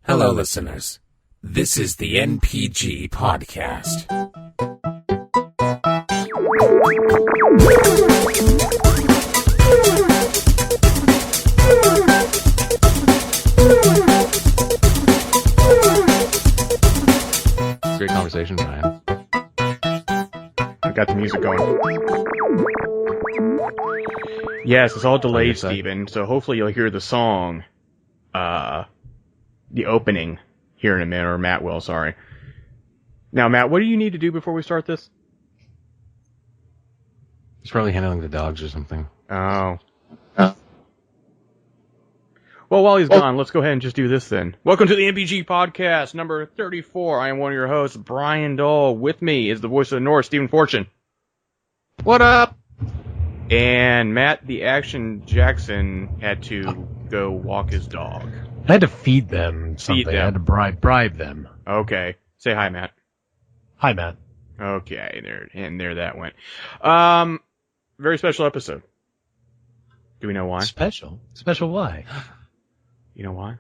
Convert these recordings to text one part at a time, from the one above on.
Hello, listeners. This is the NPG Podcast. Great conversation, Brian. I got the music going. Yes, it's all delayed, Steven, so hopefully you'll hear the song, the opening here in a minute, or Matt will, sorry. Now, Matt, what do you need to do before we start this? He's probably handling the dogs or something. Oh. Well, while he's gone, let's go ahead and just do this then. Welcome to the NPG Podcast, number 34. I am one of your hosts, Brian Dole. With me is the voice of the North, Stephen Fortune. What up? And Matt, the Action Jackson, had to go walk his dog. I had to feed them something. I had to bribe them. Okay. Say hi, Matt. Hi, Matt. Okay, there that went. Very special episode. Do we know why? Special? Special why? You know why?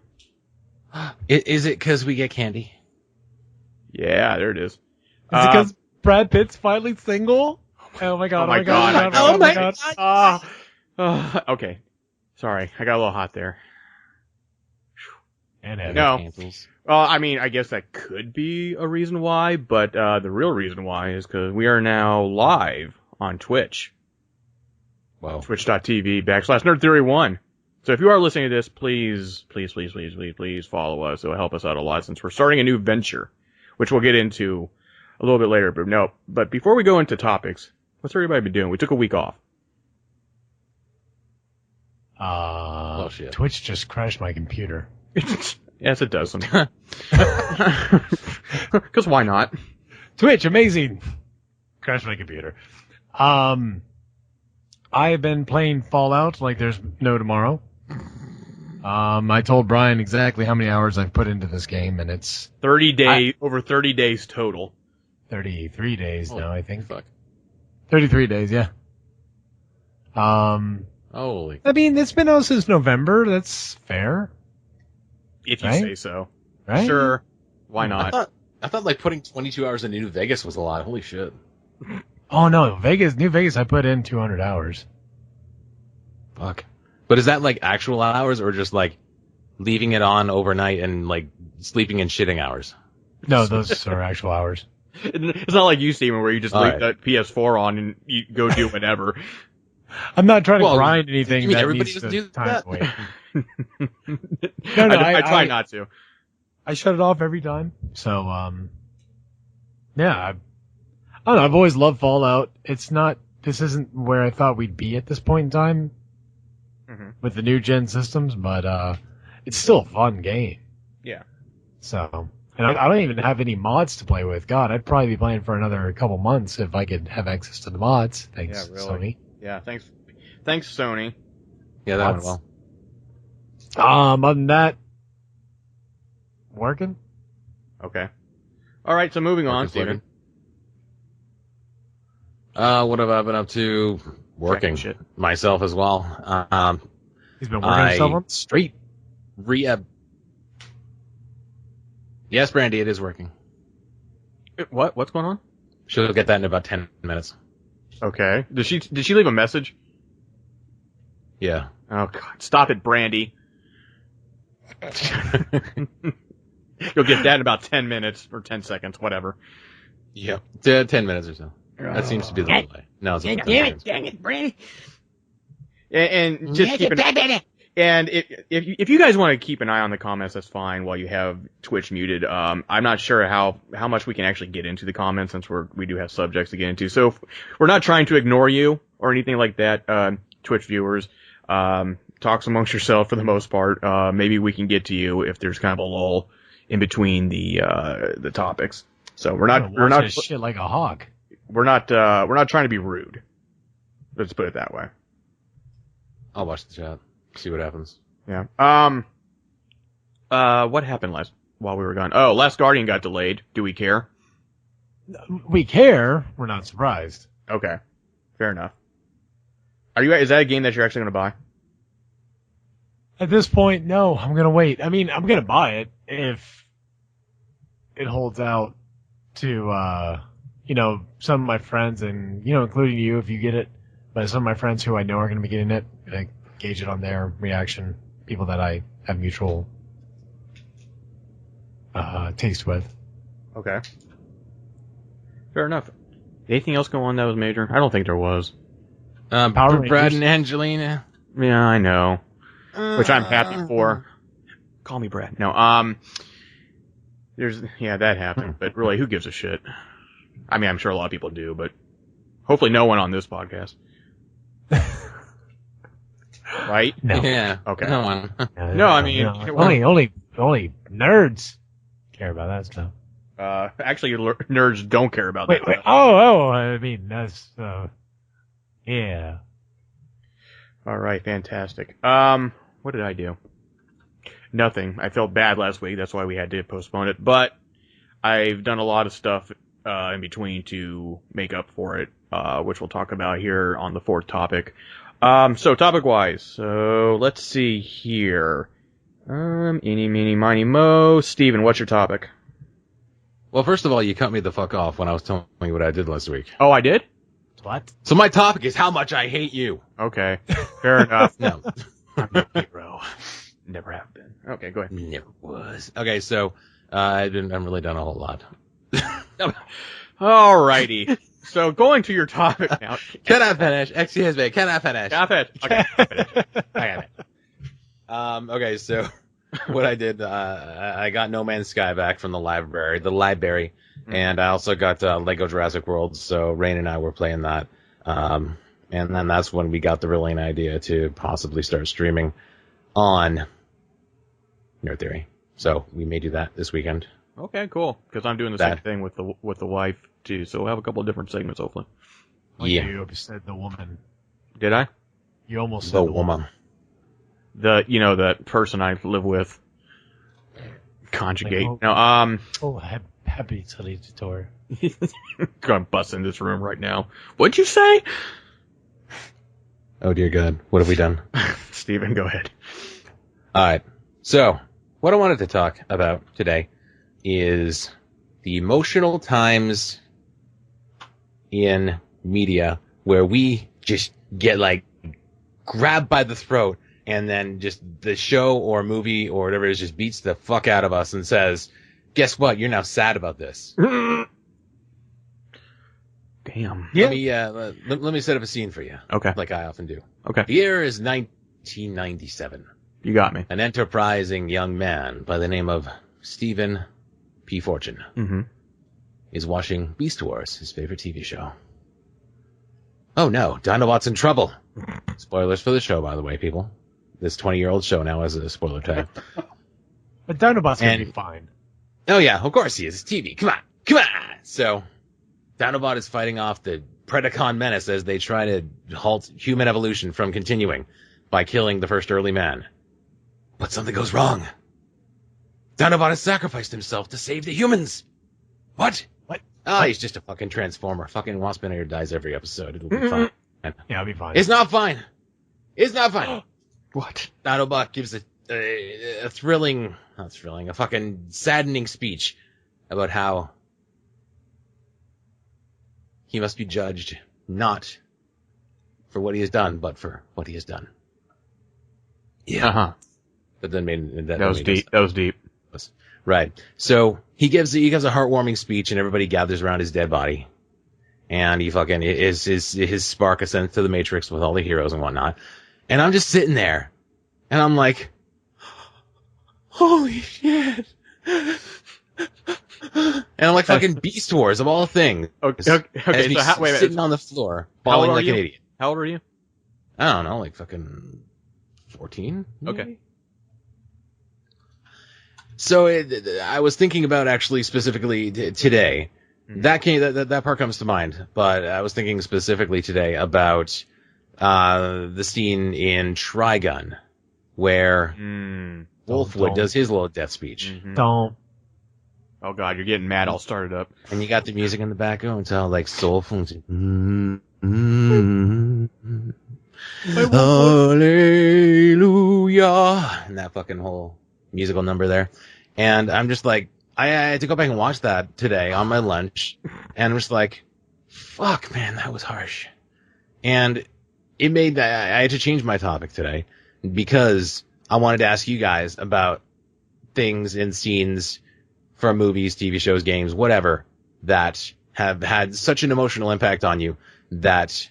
Is it because we get candy? Yeah, there it is. Is it because Brad Pitt's finally single? Oh my god, oh my god. Oh my god. Okay. Sorry, I got a little hot there. And no. Cancels. Well, I mean, I guess that could be a reason why, but the real reason why is because we are now live on Twitch. Wow. Twitch.tv/Nerd Theory 1. So if you are listening to this, please follow us. It will help us out a lot since we're starting a new venture, which we'll get into a little bit later. But before we go into topics, what's everybody been doing? We took a week off. Oh, shit. Twitch just crashed my computer. Yes, it does sometimes. Because why not? Twitch, amazing. Crashed my computer. I have been playing Fallout like there's no tomorrow. I told Brian exactly how many hours I've put into this game, and it's 30 days, over 30 days total. 33 days now, I think. Fuck. 33 days, yeah. Holy. I mean, it's been out since November. That's fair. If you Right? say so. Right? Sure. Why not? I thought like putting 22 hours into New Vegas was a lot. Holy shit. Oh no, New Vegas, I put in 200 hours. Fuck. But is that like actual hours or just like leaving it on overnight and like sleeping and shitting hours? No, those are actual hours. It's not like you, Steven, where you just leave that PS4 on and you go do whatever. I'm not trying to grind anything. You mean that everybody needs doesn't to do time that? away. I try not to. I shut it off every time. So, yeah. I don't know. I've always loved Fallout. This isn't where I thought we'd be at this point in time with the new gen systems, but it's still a fun game. Yeah. So, and I don't even have any mods to play with. God, I'd probably be playing for another couple months if I could have access to the mods. Thanks, Yeah, really. Sony. Yeah, thanks, Sony. Yeah, that went well. Other than that, working. Okay. All right, so moving on, Working, Steven. What have I been up to? Working Shit. myself as well. He's been working himself on the street. Yes, Brandy, it is working. What? What's going on? She'll get that in about 10 minutes. Okay. Did she leave a message? Yeah. Oh God! Stop it, Brandy. You'll get that in about 10 minutes or 10 seconds, whatever. Yeah. 10 minutes or so. That seems to be the delay. No, it's about 10 minutes. Dang it, Brandy. And just keep and if you guys want to keep an eye on the comments, that's fine. While you have Twitch muted, I'm not sure how much we can actually get into the comments since we do have subjects to get into. So we're not trying to ignore you or anything like that, Twitch viewers. Talks amongst yourself for the most part. Maybe we can get to you if there's kind of a lull in between the topics. So we're not shit like a hawk. We're not trying to be rude. Let's put it that way. I'll watch the chat. See what happens. Yeah. What happened while we were gone? Oh, Last Guardian got delayed. Do we care? We care. We're not surprised. Okay. Fair enough. Is that a game that you're actually going to buy? At this point, no, I'm gonna wait. I mean, I'm gonna buy it if it holds out to, some of my friends and, including you if you get it. But some of my friends who I know are gonna be getting it, I gauge it on their reaction. People that I have mutual taste with. Okay. Fair enough. Anything else go on that was major? I don't think there was. Power Brad Rangers. and Angelina. Yeah, I know. Which I'm happy for. Call me Brad. No, that happened. But really, who gives a shit? I mean, I'm sure a lot of people do, but hopefully no one on this podcast. Right? No. Yeah. Okay. No one. No, I mean, only nerds care about that stuff. Actually, nerds don't care about Wait. that. I mean, that's, yeah. All right, fantastic. What did I do? Nothing. I felt bad last week. That's why we had to postpone it. But I've done a lot of stuff in between to make up for it, which we'll talk about here on the fourth topic. So topic-wise, so let's see here. Eeny, meeny, miny, mo. Steven, what's your topic? Well, first of all, you cut me the fuck off when I was telling you what I did last week. Oh, I did? What? So my topic is how much I hate you. Okay. Fair enough. No. I'm your hero. Never have been. Okay, go ahead. Never was. Okay, so I haven't really done a whole lot. Alrighty. So going to your topic now. Can I finish? Excuse me. Can I finish? Can I finish? Okay, finish. I got it. Okay, so what I did, I got No Man's Sky back from the library, and I also got Lego Jurassic World. So Rain and I were playing that, and then that's when we got the brilliant idea to possibly start streaming on Nerd Theory. So we may do that this weekend. Okay, cool. Because I'm doing the same thing with the wife too. So we'll have a couple of different segments hopefully. Yeah. You said the woman. Did I? You almost said The the woman. The the person I live with. Conjugate. Like, No, happy tutor. gonna bust in this room right now. What'd you say? Oh dear God, what have we done? Steven, go ahead. All right. So, what I wanted to talk about today is the emotional times in media where we just get like grabbed by the throat and then just the show or movie or whatever it is just beats the fuck out of us and says, guess what? You're now sad about this. Damn. Yeah. Let me set up a scene for you. Okay. Like I often do. Okay. The year is 1997. You got me. An enterprising young man by the name of Stephen P. Fortune Mm-hmm. is watching Beast Wars, his favorite TV show. Oh no, Dinobot's in trouble. Spoilers for the show, by the way, people. This 20-year-old show now has a spoiler tag. But Dinobot's gonna be fine. Oh yeah, of course he is. It's TV. Come on. So, Dinobot is fighting off the Predacon menace as they try to halt human evolution from continuing by killing the first early man. But something goes wrong. Dinobot has sacrificed himself to save the humans. What? Oh, he's just a fucking transformer. Fucking Waspinator dies every episode. It'll be fine. Yeah, it'll be fine. It's not fine. It's not fine. What? Dinobot gives a fucking saddening speech about how he must be judged not for what he has done, but for what he has done. Yeah. Uh-huh. But then That was deep. That was deep. Right. So he gives a heartwarming speech, and everybody gathers around his dead body. And he fucking his spark ascends to the Matrix with all the heroes and whatnot. And I'm just sitting there, and I'm like, holy shit. And I'm like fucking Beast Wars of all things. Okay. As he's So wait. sitting on the floor, How old bawling are like you? an idiot. How old are you? I don't know, like fucking 14? Okay. So I was thinking about actually specifically today. That part comes to mind, but I was thinking specifically today about the scene in Trigun where Wolfwood does his little death speech. Mm-hmm. Don't. Oh god, you're getting mad. I'll start it up. And you got the music in the background. It's all like soulful. Hallelujah, and that fucking whole musical number there. And I'm just like, I had to go back and watch that today on my lunch, and I'm just like, fuck, man, that was harsh. And it made that I had to change my topic today because I wanted to ask you guys about things and scenes from movies, TV shows, games, whatever, that have had such an emotional impact on you that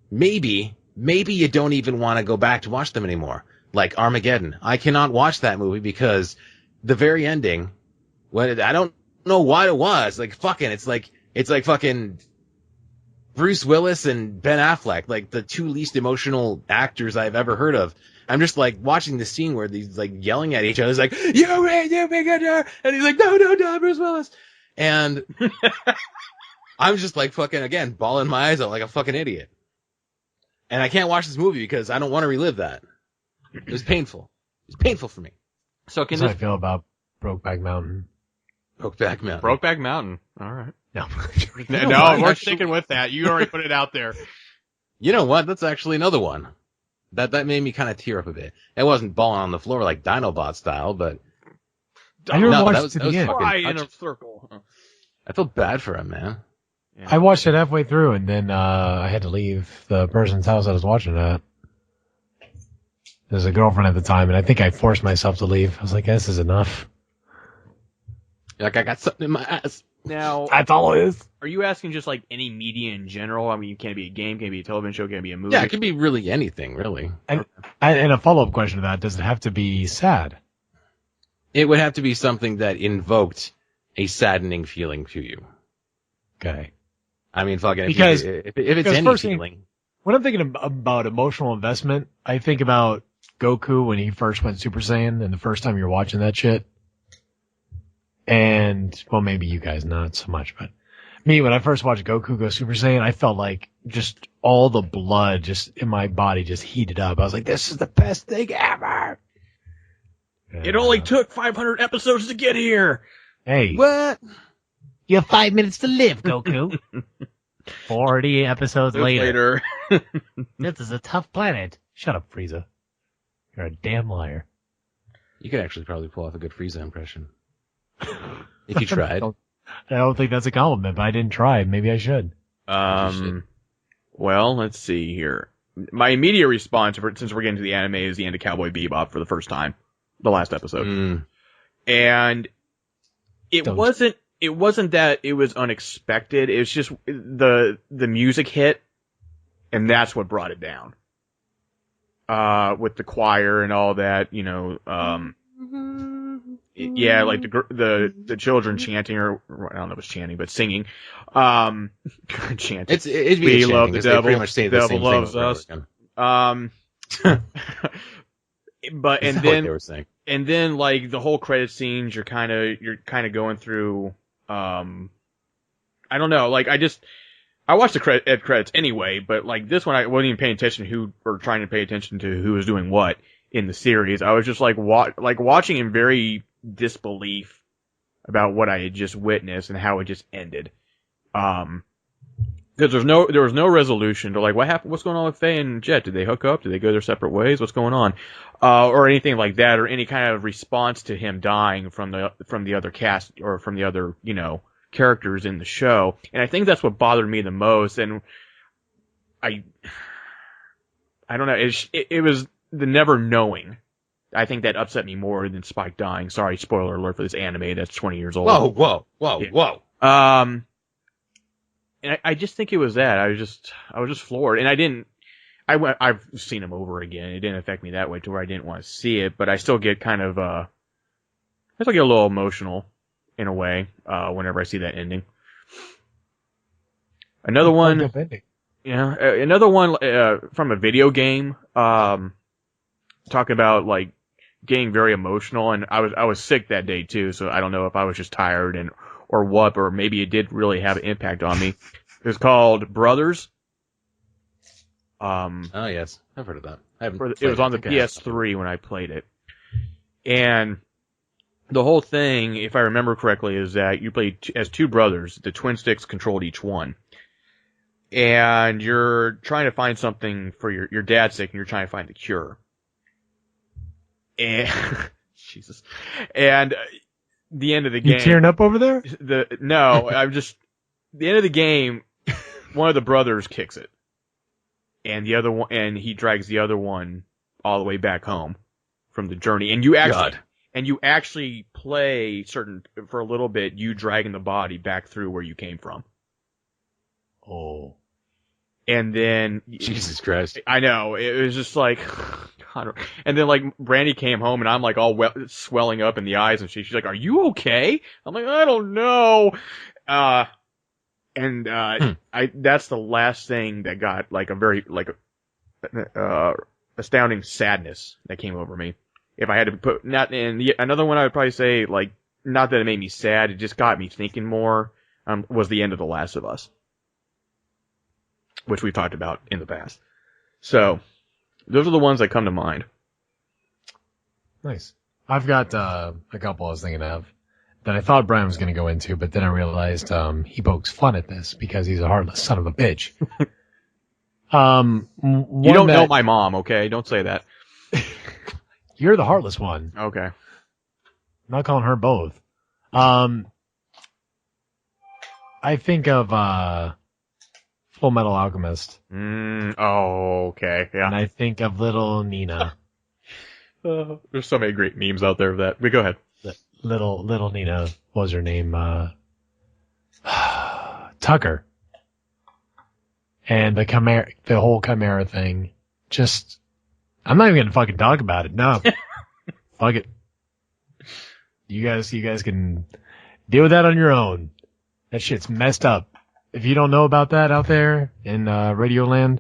maybe you don't even want to go back to watch them anymore. Like Armageddon. I cannot watch that movie because the very ending, I don't know what it was. Like fucking, it's like fucking Bruce Willis and Ben Affleck, like the two least emotional actors I've ever heard of. I'm just like watching the scene where these like yelling at each other. It's like, you win, you big under, and he's like, no, Bruce Willis. And I'm just like fucking, again, bawling my eyes out like a fucking idiot. And I can't watch this movie because I don't want to relive that. It was painful. It was painful for me. So That's how I feel about Brokeback Mountain. Brokeback Mountain. Brokeback Mountain. All right. No. No, we're sticking with that. You already put it out there. You know what? That's actually another one. That made me kind of tear up a bit. It wasn't balling on the floor like Dinobot style, but I never watched that was it to the end. Cry in a circle. I feel bad for him, man. Yeah. I watched it halfway through, and then I had to leave the person's house I was watching it at. There was a girlfriend at the time, and I think I forced myself to leave. I was like, this is enough. Like, I got something in my ass. Now, That's all it is. are you asking just like any media in general? I mean, can it be a game? Can it be a television show? Can it be a movie? Yeah, it could be really anything, really. And a follow-up question to that, does it have to be sad? It would have to be something that invoked a saddening feeling to you. Okay. I mean, fucking, Because- if it's because any first thing- feeling. When I'm thinking about emotional investment, I think about Goku when he first went Super Saiyan and the first time you're watching that shit. And, well, maybe you guys not so much, but me, when I first watched Goku go Super Saiyan, I felt like just all the blood just in my body just heated up. I was like, this is the best thing ever. It only took 500 episodes to get here. Hey, What? you have 5 minutes to live, Goku. 40 episodes later. This is a tough planet. Shut up, Frieza. You're a damn liar. You could actually probably pull off a good Frieza impression. If you tried. I don't think that's a compliment, but I didn't try. Maybe I should. Well, let's see here. My immediate response, since we're getting to the anime, is the end of Cowboy Bebop for the first time. The last episode. And it wasn't that it was unexpected. It was just the music hit, and that's what brought it down. With the choir and all that, you know, yeah, like the children chanting, or I don't know if it's chanting, but singing, chanting. It'd be We a love the chanting, 'cause they devil. pretty much say The the devil same loves thing over us. and over again. But Is and that what then they were saying? and then like the whole credit scenes, you're kind of going through. I don't know. Like I watched the credits anyway, but like this one, I wasn't even paying attention trying to pay attention to who was doing what in the series. I was just like watching in very disbelief about what I had just witnessed and how it just ended. Because there was no resolution to like what happened. What's going on with Faye and Jet? Did they hook up? Did they go their separate ways? What's going on? Or anything like that, or any kind of response to him dying from the other cast or from the other, you know, characters in the show. And I think that's what bothered me the most. And I don't know. It was the never knowing. I think that upset me more than Spike dying. Sorry, spoiler alert for this anime that's 20 years old. Whoa. And I just think it was that. I was just floored. And I've seen them over again. It didn't affect me that way to where I didn't want to see it, but I still get kind of, I still get a little emotional in a way, whenever I see that ending. Another one, from a video game, talking about like getting very emotional, and I was sick that day too, so I don't know if I was just tired or what, or maybe it did really have an impact on me. It was called Brothers. Oh yes, I've heard of that. It was on the PS3 when I played it, and the whole thing, if I remember correctly, is that you played as two brothers. The twin sticks controlled each one, and you're trying to find something for your dad's sick, and you're trying to find the cure. And Jesus, and the end of the game. You tearing up over there? The end of the game. One of the brothers kicks it, and the other one, and he drags the other one all the way back home from the journey. And you actually play for a little bit. You dragging the body back through where you came from. Oh. And then Jesus Christ. I know, it was just like, God. And then like Brandy came home and I'm like all swelling up in the eyes, and she's like, "Are you okay?" I'm like, "I don't know." That's the last thing that got like a very astounding sadness that came over me. If I had to put another one, I would probably say, like, not that it made me sad, it just got me thinking more. Was the end of The Last of Us, which we've talked about in the past. So, those are the ones that come to mind. Nice. I've got a couple I was thinking of that I thought Brian was going to go into, but then I realized he pokes fun at this because he's a heartless son of a bitch. You don't know my mom, okay? Don't say that. You're the heartless one. Okay. I'm not calling her both. I think of Full Metal Alchemist. Oh, okay. Yeah. And I think of little Nina. There's so many great memes out there of that. But go ahead. Little Nina, what was her name? Tucker. And the whole Chimera thing. Just, I'm not even gonna fucking talk about it. No. Fuck it. You guys can deal with that on your own. That shit's messed up. If you don't know about that out there in Radioland,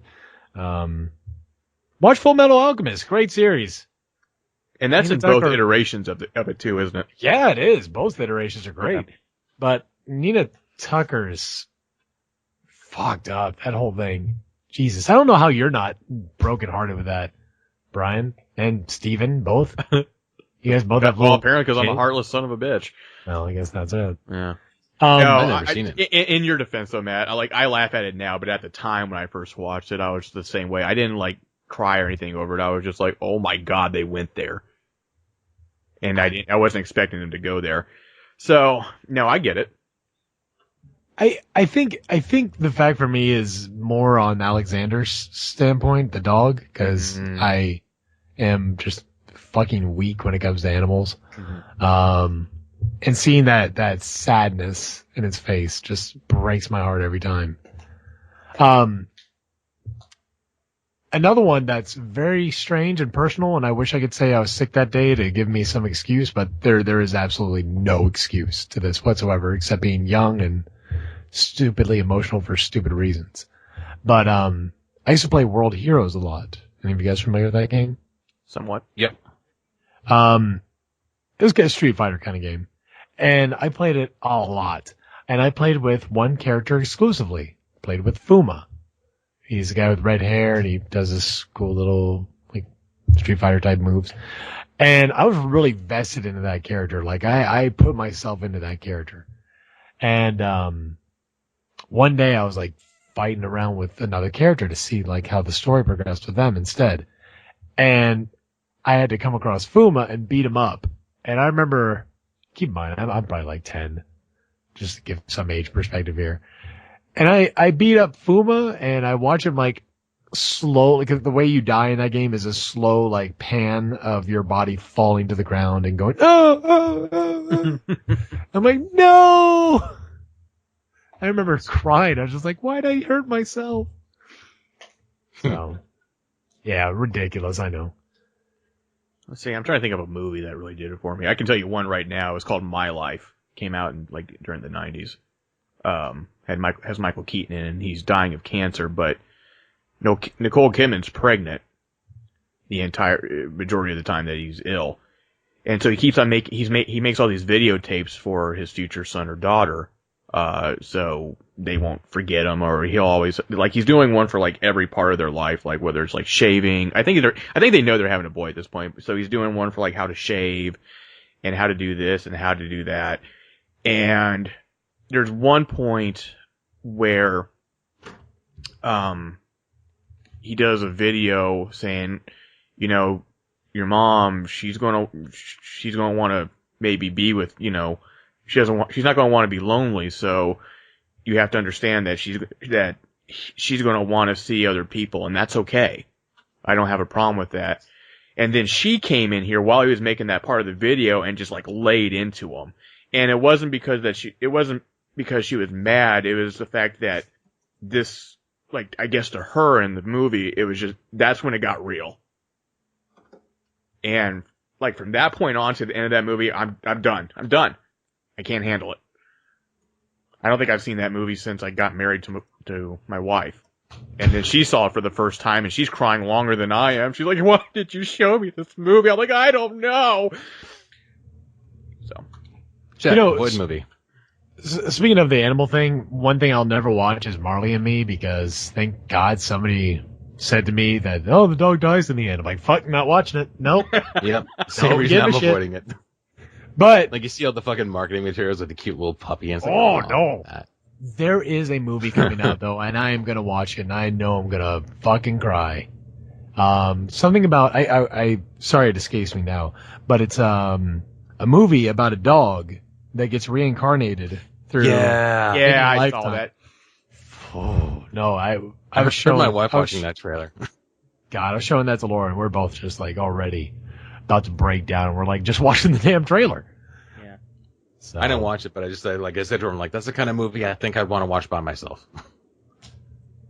watch Full Metal Alchemist. Great series. And that's in both iterations of it too, isn't it? Yeah, it is. Both iterations are great. Okay. But Nina Tucker's fucked up. That whole thing. Jesus. I don't know how you're not brokenhearted with that, Brian and Steven, both. You guys both have well, apparently because I'm a heartless son of a bitch. Well, I guess that's it. Yeah. No, I've never seen it. In your defense, though, Matt, I laugh at it now, but at the time when I first watched it, I was the same way. I didn't like cry or anything over it. I was just like, "Oh my god, they went there," and I wasn't expecting them to go there. So no, I get it. I think the fact for me is more on Alexander's standpoint, the dog, because I am just fucking weak when it comes to animals. And seeing that sadness in its face just breaks my heart every time. Another one that's very strange and personal, and I wish I could say I was sick that day to give me some excuse, but there is absolutely no excuse to this whatsoever, except being young and stupidly emotional for stupid reasons. But I used to play World Heroes a lot. Any of you guys familiar with that game? Somewhat. Yep. It was a Street Fighter kind of game. And I played it a lot. And I played with one character exclusively. Played with Fuma. He's a guy with red hair, and he does this cool little, like, Street Fighter type moves. And I was really vested into that character. Like, I put myself into that character. And one day I was, like, fighting around with another character to see, like, how the story progressed with them instead. And I had to come across Fuma and beat him up. And I remember, keep in mind, I'm probably like 10, just to give some age perspective here. And I beat up Fuma, and I watch him, like, slowly, because the way you die in that game is a slow, like, pan of your body falling to the ground and going, oh. I'm like, no! I remember crying. I was just like, why'd I hurt myself? So, yeah, ridiculous, I know. Let's see, I'm trying to think of a movie that really did it for me. I can tell you one right now. It's called My Life. Came out in, like, during the 90s. Has Michael Keaton in it, and he's dying of cancer, but Nicole Kidman's pregnant the entire majority of the time that he's ill. And so he keeps on he makes all these videotapes for his future son or daughter, so they won't forget him, or he'll always, like, he's doing one for, like, every part of their life, like, whether it's, like, shaving. I think they know they're having a boy at this point, so he's doing one for, like, how to shave, and how to do this, and how to do that. And there's one point where he does a video saying, you know, your mom, she's gonna want to maybe be with, you know, she's not gonna want to be lonely, so you have to understand that she's gonna want to see other people, and that's okay. I don't have a problem with that. And then she came in here while he was making that part of the video and just like laid into him. And it wasn't because she was mad. It was the fact that this, like, I guess to her in the movie, it was just, that's when it got real. And like from that point on to the end of that movie, I'm done. I'm done. I can't handle it. I don't think I've seen that movie since I got married to my wife. And then she saw it for the first time, and she's crying longer than I am. She's like, "Why did you show me this movie?" I'm like, "I don't know." So, Check, you know, void movie. Speaking of the animal thing, one thing I'll never watch is Marley and Me, because thank God somebody said to me that, oh, the dog dies in the end. I'm like, fuck, not watching it. Nope. Yep. Same Don't reason give a I'm shit. avoiding it. But Like, you see all the fucking marketing materials with the cute little puppy and stuff. Oh, no. That. there is a movie coming out though, and I am gonna watch it, and I know I'm gonna fucking cry. Something about I sorry it escapes me now, but it's a movie about a dog that gets reincarnated through. Yeah. Yeah, I lifetime. saw that. Oh no, I I've was heard showing my wife I was- watching that trailer. God, I was showing that to Laura, and we're both just like already about to break down. And we're like just watching the damn trailer. Yeah. So, I didn't watch it, but I just said, like I said to her, I'm like, that's the kind of movie I think I'd want to watch by myself.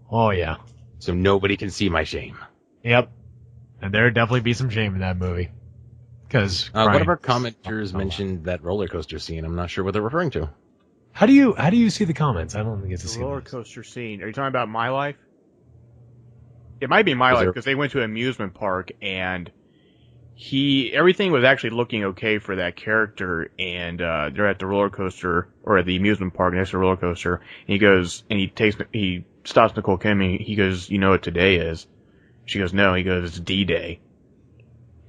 Oh yeah. So nobody can see my shame. Yep. And there'd definitely be some shame in that movie. Because One of our commenters mentioned that roller coaster scene. I'm not sure what they're referring to. How do you see the comments? I don't get to see The roller those. coaster scene. Are you talking about My Life? It might be My Is Life there- because they went to an amusement park and everything was actually looking okay for that character, and they're at the roller coaster or at the amusement park next to the roller coaster, and he goes and he stops Nicole Kidman. He goes, "You know what today is?" She goes, "No." He goes, "It's D-Day."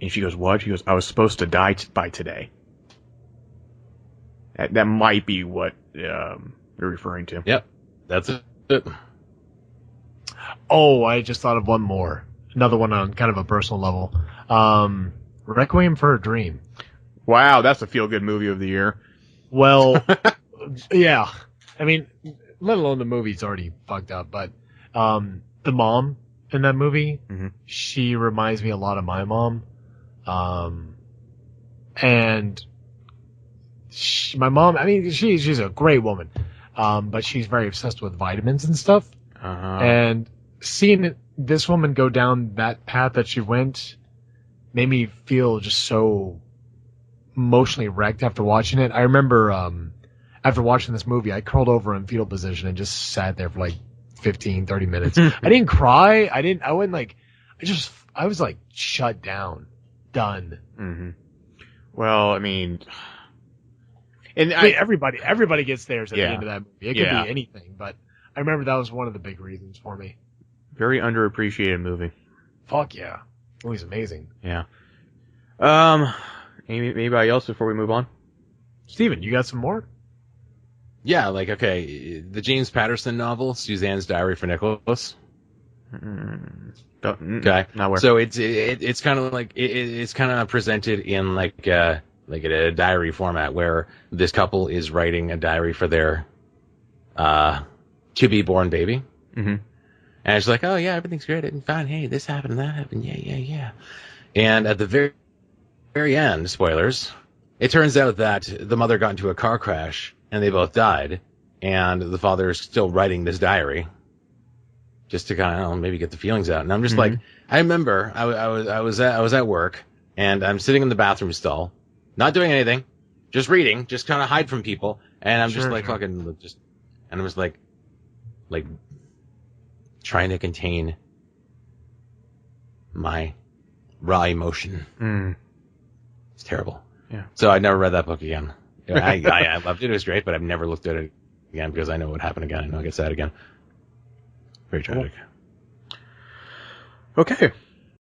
And she goes, "What?" He goes, "I was supposed to die by today." That might be what they're referring to. Yep. That's it. Oh, I just thought of one more. Another one on kind of a personal level. Requiem for a Dream. Wow, that's a feel-good movie of the year. Well, yeah. I mean, let alone the movie's already fucked up, but the mom in that movie, Mhm. she reminds me a lot of my mom. And my mom, I mean, she's a great woman, but she's very obsessed with vitamins and stuff. And seeing this woman go down that path that she went made me feel just so emotionally wrecked after watching it. I remember after watching this movie, I curled over in fetal position and just sat there for like 15, 30 minutes. I didn't cry. I wasn't like, I was like shut down, done. Mm-hmm. Well, I mean, and I mean, everybody gets theirs at Yeah. the end of that movie. It could Yeah. be anything, but I remember that was one of the big reasons for me. very underappreciated movie. Fuck yeah. It was amazing. Yeah. Anybody else before we move on? Steven, you got some more? Yeah, like, okay, the James Patterson novel, Suzanne's Diary for Nicholas. Okay. Not where. So it's kind of like, it's kind of presented in like a diary format where this couple is writing a diary for their, to be born baby. Mm-hmm. And it's like, oh yeah, everything's great and fine. Hey, this happened and that happened. Yeah. And at the very end, spoilers, it turns out that the mother got into a car crash and they both died. And the father is still writing this diary just to kind of, I don't know, maybe get the feelings out. And I'm just like, I remember I was at work and I'm sitting in the bathroom stall, not doing anything, just reading, just kind of hide from people. And I'm just like fucking just, and I was like trying to contain my raw emotion. It's terrible. Yeah. So I never read that book again. I loved it. It was great, but I've never looked at it again because I know what would happen again. I know I'll get sad again. Very tragic. Okay.